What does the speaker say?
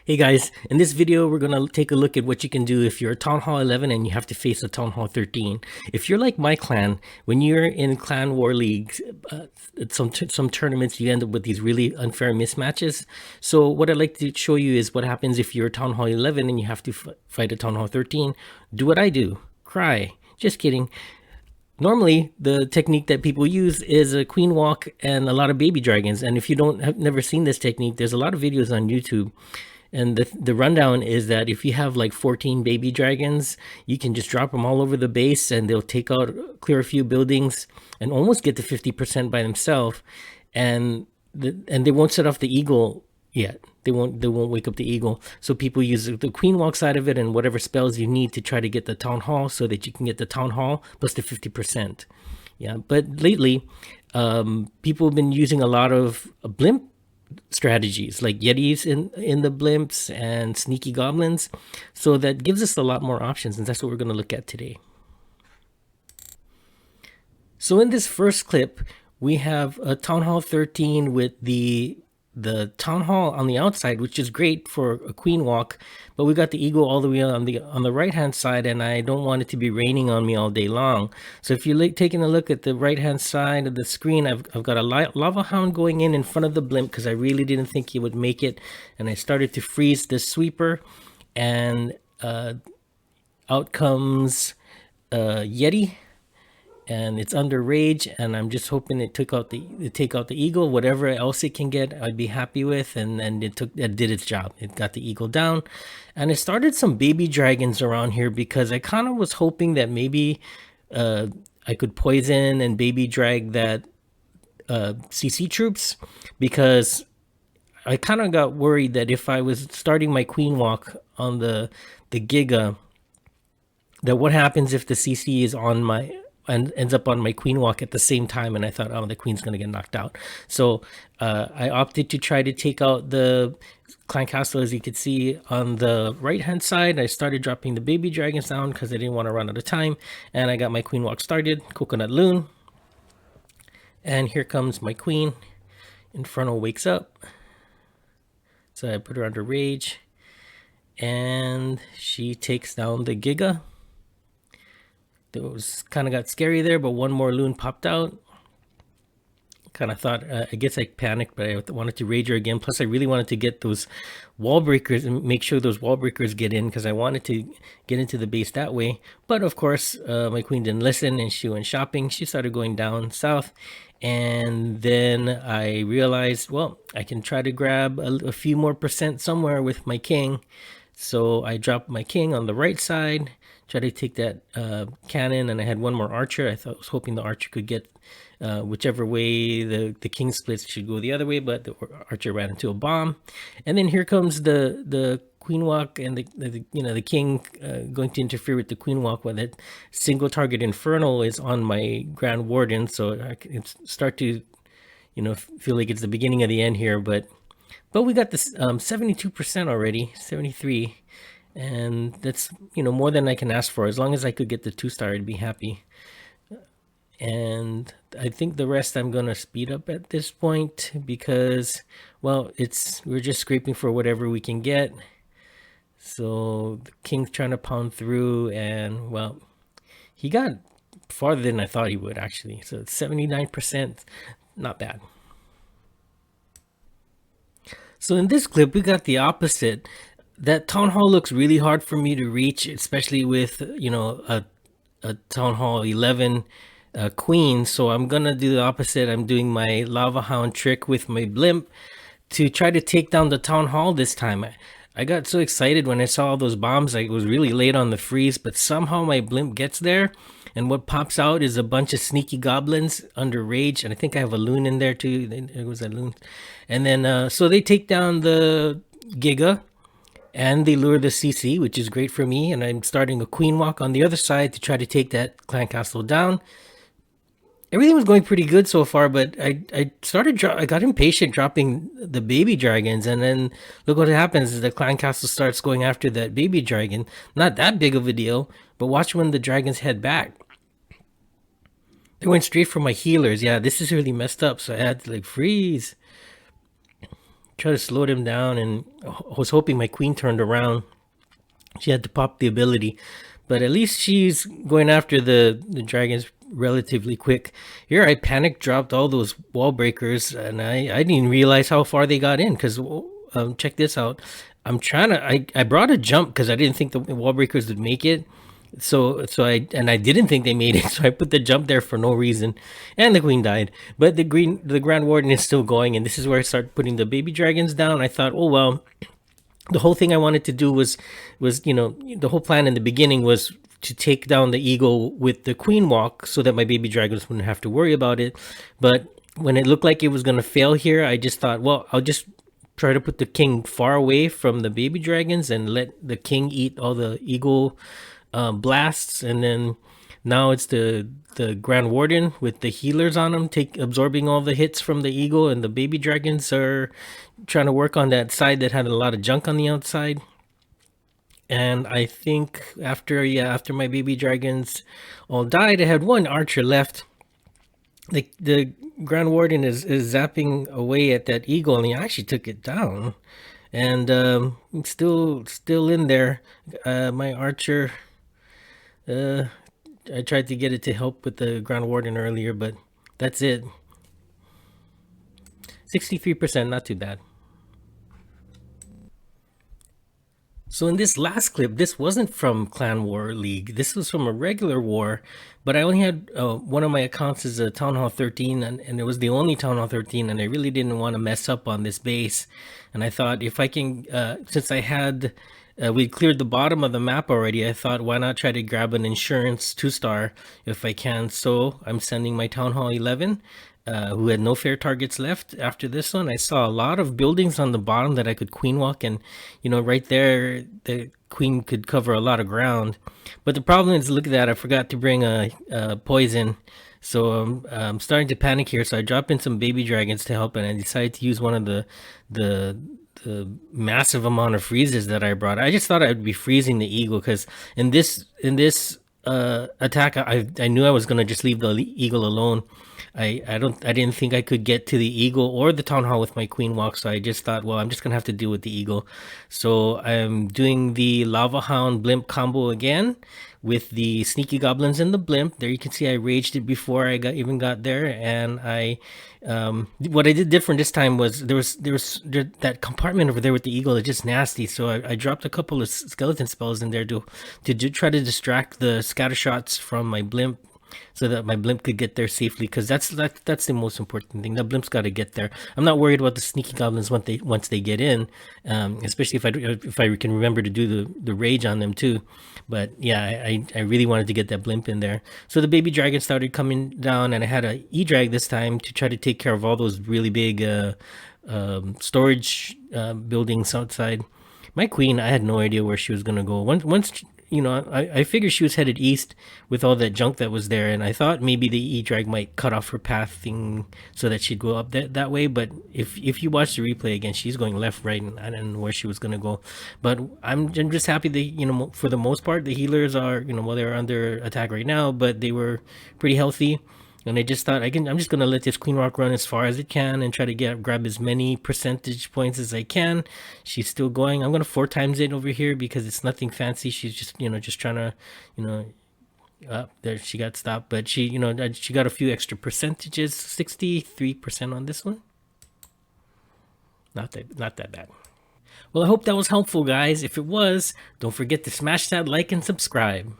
Hey guys, in this video we're going to take a look at what you can do if you're a Town Hall 11 and you have to face a Town Hall 13. If you're like my clan, when you're in clan war leagues, at some tournaments you end up with these really unfair mismatches. So what I'd like to show you is what happens if you're a Town Hall 11 and you have to fight a Town Hall 13. Do what I do. Cry. Just kidding. Normally, the technique that people use is a queen walk and a lot of baby dragons. And if you have never seen this technique, there's a lot of videos on YouTube. And the rundown is that if you have like 14 baby dragons, you can just drop them all over the base and they'll take out, clear a few buildings and almost get to 50% by themselves. And they won't set off the eagle yet. They won't wake up the eagle. So people use the queen walk side of it and whatever spells you need to try to get the town hall so that you can get the town hall plus the 50%. Yeah, but lately, people have been using a lot of blimp strategies like yetis in the blimps and sneaky goblins, so that gives us a lot more options, and that's what we're going to look at today. So in this first clip we have a Town Hall 13 with the town hall on the outside, which is great for a queen walk, but we got the eagle all the way on the right hand side, and I don't want it to be raining on me all day long. So if you're taking a look at the right hand side of the screen, I've got a lava hound going in front of the blimp because I really didn't think he would make it, and I started to freeze the sweeper, and out comes Yeti, and it's under rage, and I'm just hoping it take out the eagle. Whatever else it can get, I'd be happy with, and it did its job. It got the eagle down, and it started some baby dragons around here because I kind of was hoping that maybe I could poison and baby drag that CC troops, because I kind of got worried that if I was starting my queen walk on the Giga, that what happens if the CC is on my and ends up on my queen walk at the same time, and I thought, oh, the queen's gonna get knocked out. So I opted to try to take out the clan castle. As you can see on the right hand side, I started dropping the baby dragons down because I didn't want to run out of time, and I got my queen walk started. Coconut loon, and here comes my queen. Inferno wakes up, so I put her under rage, and she takes down the Giga. It was kind of got scary there, but one more loon popped out. Kind of thought, I guess I panicked, but I wanted to rage her again. Plus, I really wanted to get those wall breakers and make sure those wall breakers get in, because I wanted to get into the base that way. But of course, my queen didn't listen, and she went shopping. She started going down south, and then I realized, well, I can try to grab a few more percent somewhere with my king. So I dropped my king on the right side, try to take that cannon, and I had one more archer. I was hoping the archer could get whichever way the king splits, should go the other way, but the archer ran into a bomb. And then here comes the queen walk, and the king going to interfere with the queen walk when that single target inferno is on my grand warden. So I can start to feel like it's the beginning of the end here, but we got this 72% already, 73. And that's more than I can ask for. As long as I could get the 2-star, I'd be happy. And I think the rest I'm gonna speed up at this point, because, well, we're just scraping for whatever we can get. So the king's trying to pound through, and well, he got farther than I thought he would, actually. So it's 79%, not bad. So in this clip we got the opposite. That town hall looks really hard for me to reach, especially with a Town Hall 11 queen. So I'm gonna do the opposite. I'm doing my lava hound trick with my blimp to try to take down the town hall this time. I got so excited when I saw all those bombs. I was really late on the freeze, but somehow my blimp gets there, and what pops out is a bunch of sneaky goblins under rage, and I think I have a loon in there too. It was a loon. And then so they take down the Giga, and they lure the CC, which is great for me, and I'm starting a queen walk on the other side to try to take that clan castle down. Everything was going pretty good so far, but I got impatient dropping the baby dragons, and then look what happens is the clan castle starts going after that baby dragon. Not that big of a deal, but watch when the dragons head back. They went straight for my healers. Yeah, this is really messed up, so I had to freeze. try to slow them down, and I was hoping my queen turned around. She had to pop the ability, but at least she's going after the dragons relatively quick. Here, I panic dropped all those wall breakers, and I didn't realize how far they got in. Because check this out, I brought a jump because I didn't think the wall breakers would make it. I didn't think they made it, so I put the jump there for no reason, and the queen died. But the Grand Warden is still going, and this is where I start putting the baby dragons down. I thought, oh well, the whole thing I wanted to do was the whole plan in the beginning was to take down the eagle with the queen walk so that my baby dragons wouldn't have to worry about it. But when it looked like it was going to fail here, I just thought, well, I'll just try to put the king far away from the baby dragons and let the king eat all the eagle blasts, and then now it's the Grand Warden with the healers on him, absorbing all the hits from the eagle, and the baby dragons are trying to work on that side that had a lot of junk on the outside. And I think after my baby dragons all died, I had one archer left. The Grand Warden is zapping away at that eagle, and he actually took it down. And it's still in there. My archer, I tried to get it to help with the Grand Warden earlier, but that's it. 63%, not too bad. So in this last clip, this wasn't from Clan War League. This was from a regular war, but I only had one of my accounts is a Town Hall 13, and it was the only Town Hall 13, and I really didn't want to mess up on this base. And I thought if I can, since I had, we cleared the bottom of the map already, I thought why not try to grab an insurance 2-star if I can. So I'm sending my Town Hall 11. Who had no fair targets left after this one. I saw a lot of buildings on the bottom that I could queen walk, and right there the queen could cover a lot of ground. But the problem is, look at that, I forgot to bring a poison, so I'm starting to panic here. So I dropped in some baby dragons to help, and I decided to use one of the massive amount of freezes that I brought. I just thought I would be freezing the eagle, because in this attack, I knew I was gonna just leave the eagle alone. I didn't think I could get to the eagle or the town hall with my queen walk, so I just thought, well, I'm just gonna have to deal with the eagle. So I'm doing the lava hound blimp combo again with the sneaky goblins and the blimp. There you can see I raged it before I even got there, and what I did different this time was there was that compartment over there with the eagle is just nasty. So I dropped a couple of skeleton spells in there to try to distract the scatter shots from my blimp, so that my blimp could get there safely, because that's the most important thing. The blimp's got to get there. I'm not worried about the sneaky goblins once they get in, especially if I can remember to do the rage on them too. But yeah, I really wanted to get that blimp in there. So the baby dragon started coming down, and I had a e-drag this time to try to take care of all those really big storage buildings outside. My queen, I had no idea where she was gonna go. Once I figured she was headed east with all that junk that was there, and I thought maybe the E-Drag might cut off her pathing so that she'd go up that way. But if you watch the replay again, she's going left, right, and I don't know where she was going to go. But I'm just happy that, for the most part, the healers are, well, they're under attack right now, but they were pretty healthy. And I just thought I'm just gonna let this queen rock run as far as it can and try to grab as many percentage points as I can. She's still going. I'm gonna 4x it over here because it's nothing fancy. She's just just trying to there she got stopped, but she she got a few extra percentages. 63% on this one. Not that bad. Well, I hope that was helpful, guys. If it was, don't forget to smash that like and subscribe.